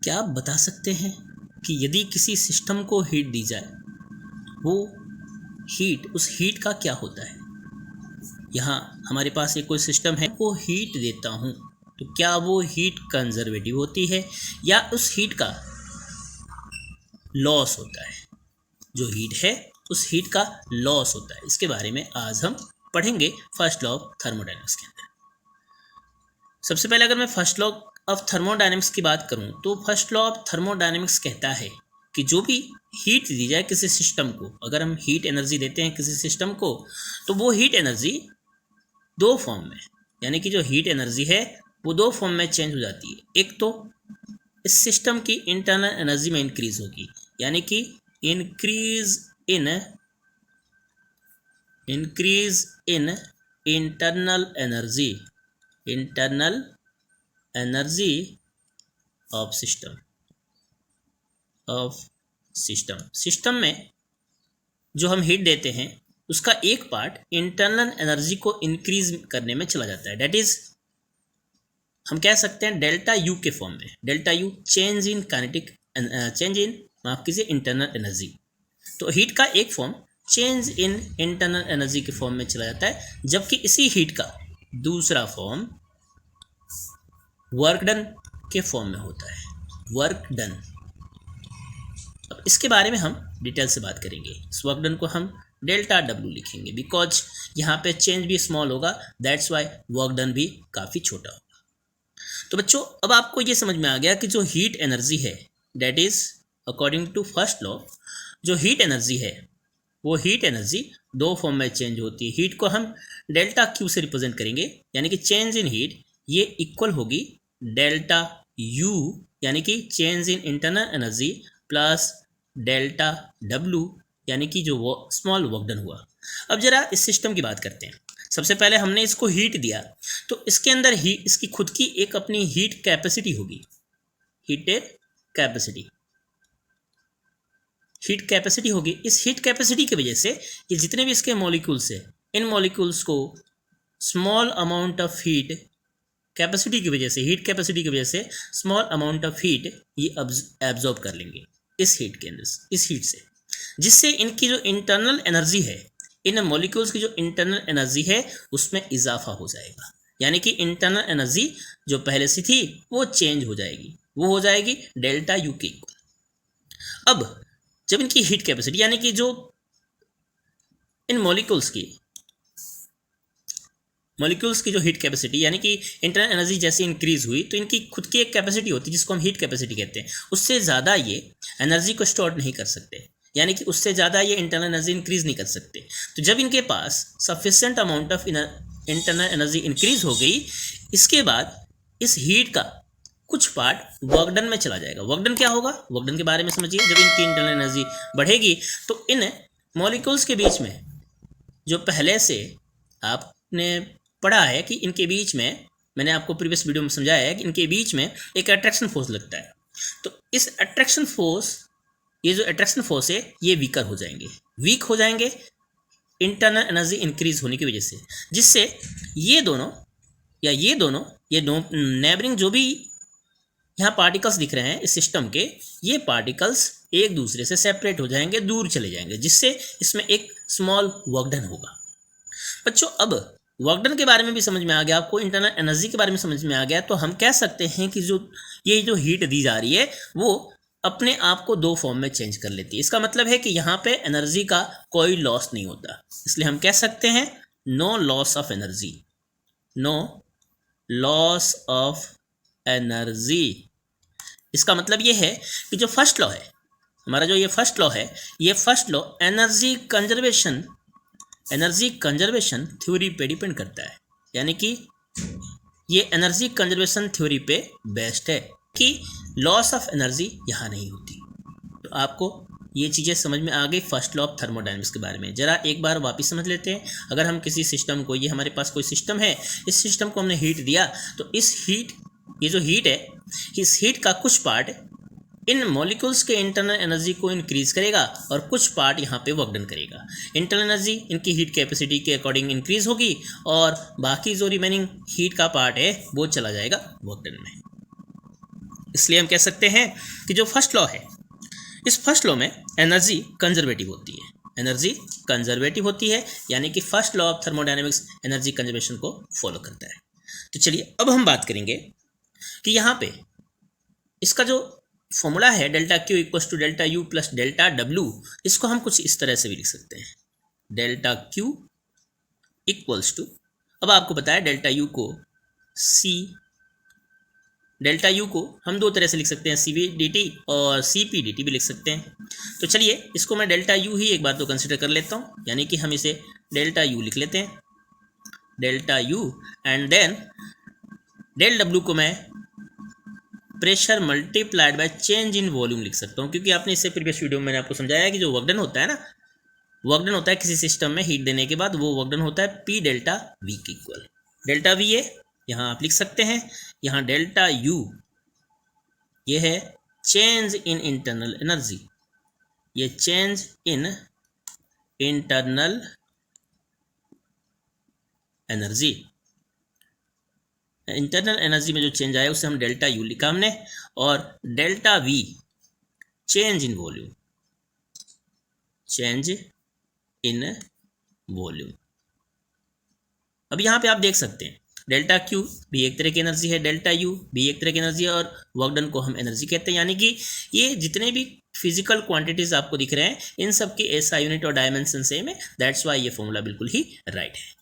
क्या आप बता सकते हैं कि यदि किसी सिस्टम को हीट दी जाए, वो हीट, उस हीट का क्या होता है? यहाँ हमारे पास एक कोई सिस्टम है, वो हीट देता हूँ, तो क्या वो हीट कंजर्वेटिव होती है या उस हीट का लॉस होता है? जो हीट है उस हीट का लॉस होता है। इसके बारे में आज हम पढ़ेंगे फर्स्ट लॉ ऑफ थर्मोडायनेमिक्स के अंदर। सबसे पहले अगर मैं फर्स्ट लॉ ऑफ थर्मोडायनेमिक्स की बात करूं तो फर्स्ट लॉ ऑफ थर्मोडायनेमिक्स कहता है कि जो भी हीट दी जाए किसी सिस्टम को, अगर हम हीट एनर्जी देते हैं किसी सिस्टम को, तो वो हीट एनर्जी दो फॉर्म में, यानी कि जो हीट एनर्जी है वो दो फॉर्म में चेंज हो जाती है। एक तो इस सिस्टम की इंटरनल एनर्जी में इंक्रीज होगी, यानी कि increase in internal energy of system में जो हम हीट देते हैं उसका एक पार्ट इंटरनल एनर्जी को इंक्रीज करने में चला जाता है। दैट इज हम कह सकते हैं डेल्टा यू के फॉर्म में। Delta U change in internal energy. तो हीट का एक form change in internal energy के फॉर्म में चला जाता है, जबकि इसी हीट का दूसरा फॉर्म वर्क डन के फॉर्म में होता है। वर्क डन, अब इसके बारे में हम डिटेल से बात करेंगे। इस वर्क डन को हम डेल्टा डब्ल्यू लिखेंगे, बिकॉज यहाँ पे चेंज भी स्मॉल होगा, दैट्स वाई वर्क डन भी काफ़ी छोटा होगा। तो बच्चों, अब आपको ये समझ में आ गया कि जो हीट एनर्जी है, that is according to first law, जो हीट एनर्जी है वो हीट एनर्जी दो फॉर्म में चेंज होती है। हीट को हम डेल्टा क्यू से रिप्रेजेंट करेंगे, यानी कि चेंज इन हीट ये इक्वल होगी डेल्टा यू, यानी कि change in internal energy plus delta W, यानी कि जो वो स्मॉल वर्क डन हुआ। अब जरा इस सिस्टम की बात करते हैं। सबसे पहले हमने इसको हीट दिया, तो इसके अंदर ही इसकी खुद की एक अपनी हीट कैपेसिटी होगी। हीट कैपेसिटी होगी। इस हीट कैपेसिटी की वजह से ये जितने भी इसके मॉलिक्यूल्स हैं, इन मॉलिक्यूल्स को small amount of heat capacity की वजह से, हीट कैपेसिटी की वजह से स्मॉल अमाउंट ऑफ हीट ये एब्जॉर्ब कर लेंगे इस हीट के अंदर, इस हीट से, जिससे इनकी जो इंटरनल एनर्जी है, इन मॉलिक्यूल्स की जो इंटरनल एनर्जी है उसमें इजाफा हो जाएगा। यानी कि इंटरनल एनर्जी जो पहले से थी वो चेंज हो जाएगी, वो हो जाएगी डेल्टा यू के इक्वल। अब जब इनकी हीट कैपेसिटी, यानी कि जो इन मॉलिक्यूल्स की जो हीट कैपेसिटी, यानी कि इंटरनल एनर्जी जैसे इंक्रीज हुई, तो इनकी खुद की एक कैपेसिटी होती है जिसको हम हीट कैपेसिटी कहते हैं। उससे ज़्यादा ये एनर्जी को स्टोर नहीं कर सकते, यानी कि उससे ज़्यादा ये इंटरनल एनर्जी इंक्रीज नहीं कर सकते। तो जब इनके पास sufficient amount of internal energy increase हो गई, इसके बाद इस हीट का कुछ पार्ट वर्कडन में चला जाएगा। वर्कडन क्या होगा, वर्कडन के बारे में समझिए। जब इनकी इंटरनल एनर्जी बढ़ेगी तो इन मॉलिक्यूल्स के बीच में, जो पहले से आपने पढ़ा है कि इनके बीच में, मैंने आपको प्रीवियस वीडियो में समझाया है कि इनके बीच में एक अट्रैक्शन फोर्स लगता है। तो इस अट्रैक्शन फोर्स, ये जो अट्रैक्शन फोर्स है ये वीक हो जाएंगे इंटरनल एनर्जी इंक्रीज होने की वजह से, जिससे ये दोनों नेबरिंग जो भी यहाँ पार्टिकल्स दिख रहे हैं इस सिस्टम के, ये पार्टिकल्स एक दूसरे से सेपरेट हो जाएंगे, दूर चले जाएंगे, जिससे इसमें एक स्मॉल वर्कडन होगा। बच्चों, अब वर्कडन के बारे में भी समझ में आ गया आपको, इंटरनल एनर्जी के बारे में समझ में आ गया, तो हम कह सकते हैं कि जो हीट दी जा रही है वो अपने आप को दो फॉर्म में चेंज कर लेती है। इसका मतलब है कि यहाँ पे एनर्जी का कोई लॉस नहीं होता, इसलिए हम कह सकते हैं नो लॉस ऑफ एनर्जी। इसका मतलब ये है कि जो फर्स्ट लॉ है हमारा, जो ये first law energy conservation theory पे डिपेंड करता है, यानी कि ये एनर्जी कंजर्वेशन थ्योरी पे बेस्ड है कि लॉस ऑफ एनर्जी यहाँ नहीं होती। तो आपको ये चीज़ें समझ में आ गई फर्स्ट लॉ ऑफ थर्मोडायनेमिक्स के बारे में। जरा एक बार वापस समझ लेते हैं। अगर हम किसी सिस्टम को, ये हमारे पास कोई सिस्टम है, इस सिस्टम को हमने हीट दिया, तो ये जो हीट है, इस हीट का कुछ पार्ट इन मॉलिक्यूल्स के इंटरनल एनर्जी को इंक्रीज करेगा और कुछ पार्ट यहाँ पे वर्कडन करेगा। इंटरनल एनर्जी इनकी हीट कैपेसिटी के अकॉर्डिंग इंक्रीज होगी और बाकी जो रिमेनिंग हीट का पार्ट है वो चला जाएगा वर्कडन में। इसलिए हम कह सकते हैं कि जो फर्स्ट लॉ है, इस फर्स्ट लॉ में एनर्जी कंजर्वेटिव होती है, एनर्जी कंजर्वेटिव होती है, यानी कि first law of thermodynamics energy conservation को फॉलो करता है। तो चलिए अब हम बात करेंगे कि यहाँ पे इसका जो फॉर्मूला है delta q equals to delta u plus delta डब्ल्यू, इसको हम कुछ इस तरह से भी लिख सकते हैं, डेल्टा क्यू इक्वल्स टू, अब आपको पता है डेल्टा यू को डेल्टा यू को हम दो तरह से लिख सकते हैं, सी वी डी टी और सी पी डी टी भी लिख सकते हैं। तो चलिए इसको मैं डेल्टा यू ही एक बार तो कंसिडर कर लेता हूँ, यानी कि हम इसे डेल्टा यू लिख लेते हैं, delta u, and then del डब्ल्यू को मैं pressure multiplied by change in volume लिख सकता हूँ, क्योंकि आपने इससे प्रीवियस वीडियो में मैंने आपको समझाया है कि जो वर्क डन होता है ना, वर्क डन होता है किसी सिस्टम में हीट देने के बाद, वो वर्क डन होता है पी डेल्टा वी के इक्वल। डेल्टा वी है यहाँ आप लिख सकते हैं, यहाँ डेल्टा यू ये है चेंज इन इंटरनल एनर्जी, ये change in internal energy, internal energy में जो चेंज आया उसे हम डेल्टा यू लिखा हमने, और delta we change in volume, change in volume. अब यहाँ पे आप देख सकते हैं डेल्टा क्यू भी एक तरह की एनर्जी है, डेल्टा यू भी एक तरह की एनर्जी है, और वर्क डन को हम एनर्जी कहते हैं, यानी कि ये जितने भी फिजिकल क्वांटिटीज आपको दिख रहे हैं इन सब की एसआई यूनिट और डायमेंशन सेम है, दैट्स वाई ये फॉर्मूला बिल्कुल ही राइट है।